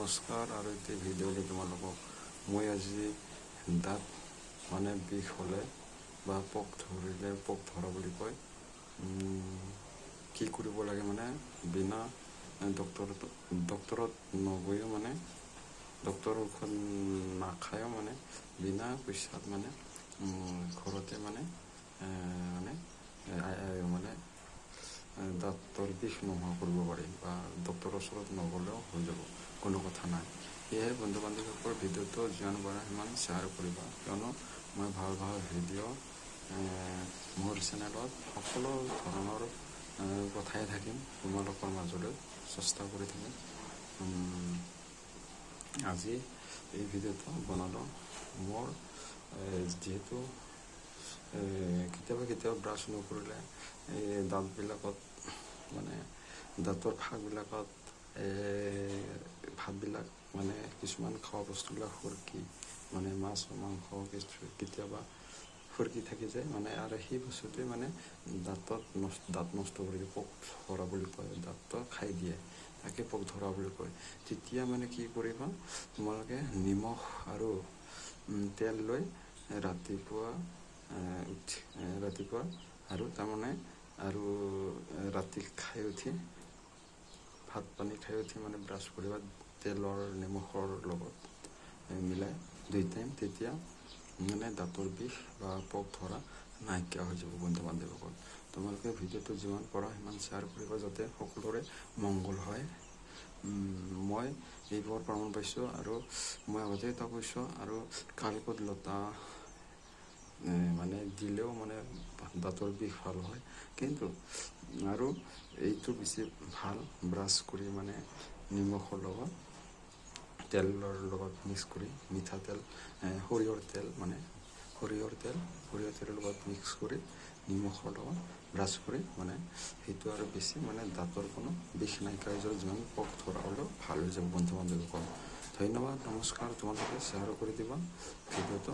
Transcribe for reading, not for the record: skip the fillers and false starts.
নমস্কাৰ আৰু এতিয়া ভিডিঅ'লৈ তোমালোকক মই আজি দাঁত মানে বিষ হ'লে বা পোক ধৰিলে, পোক ধৰা বুলি কয়, কি কৰিব লাগে মানে বিনা ডক্তৰত নগৈও মানে ডক্তৰৰ ঔষধ নাখায়ো মানে বিনা পইচাত মানে ঘৰতে মানে দাঁতৰ বিষ নোহোৱা কৰিব পাৰি বা ডক্তৰৰ ওচৰত নগ'লেও হৈ যাব, কোনো কথা নাই। সেয়েহে বন্ধু বান্ধৱীসকলৰ ভিডিঅ'টো যিমান পাৰা সিমান শ্বেয়াৰ কৰিবা, কিয়নো মই ভাল ভাল ভিডিঅ' মোৰ চেনেলত সকলো ধৰণৰ কথাই থাকিম, তোমালোকৰ মাজলৈ চেষ্টা কৰি থাকিম। আজি এই ভিডিঅ'টো বনালোঁ মোৰ যিহেতু কেতিয়াবা ব্ৰাছ নকৰিলে এই দাঁতবিলাকত মানে দাঁতৰ ফাকবিলাকত ভাতবিলাক মানে কিছুমান খোৱা বস্তুবিলাক সুৰকি মানে মাছ মাংস কেতিয়াবা সুৰকি থাকি যায় মানে, আৰু সেই বস্তুটোৱে মানে দাঁত নষ্ট কৰি দিয়ে, পোক ধৰা বুলি কয়, দাঁতটো খাই দিয়ে, তাকে পোক ধৰা বুলি কয়। তেতিয়া মানে কি কৰিবা তোমালোকে নিমখ আৰু তেল লৈ ৰাতিপুৱা আৰু তাৰমানে আৰু ৰাতি খাই উঠি ভাত পানী খাই উঠি মানে ব্ৰাছ কৰিবা, তেলৰ নিমখৰ লগত মিলাই 2 টাইম, তেতিয়া মানে দাঁতৰ বিষ বা পোক ধৰা নাইকিয়া হৈ যাব। বন্ধু বান্ধৱীসকল, তোমালোকে ভিডিঅ'টো যিমান পৰা সিমান শ্বেয়াৰ কৰিবা যাতে সকলোৰে মংগল হয়। মই এইবোৰ প্ৰমাণ পাইছোঁ আৰু মই আগতে এটা কৈছোঁ, আৰু কালপদ লতা মানে দিলেও মানে দাঁতৰ বিষ ভাল হয়, কিন্তু আৰু এইটো বেছি ভাল ব্ৰাছ কৰি মানে নিমখৰ লগত তেলৰ লগত মিক্স কৰি, মিঠাতেল সৰিয়হৰ তেলৰ লগত মিক্স কৰি নিমখৰ লগত ব্ৰাছ কৰি মানে সেইটো আৰু বেছি মানে দাঁতৰ কোনো বিষ নাইকিয়া হৈ যাব, যিমান পোক ধৰা হ'লেও ভাল হৈ যাব। বন্ধু বান্ধৱীসকল ধন্যবাদ, নমস্কাৰ, তোমালোকে শ্বেয়াৰ কৰি দিবা ভিডিঅ'টো।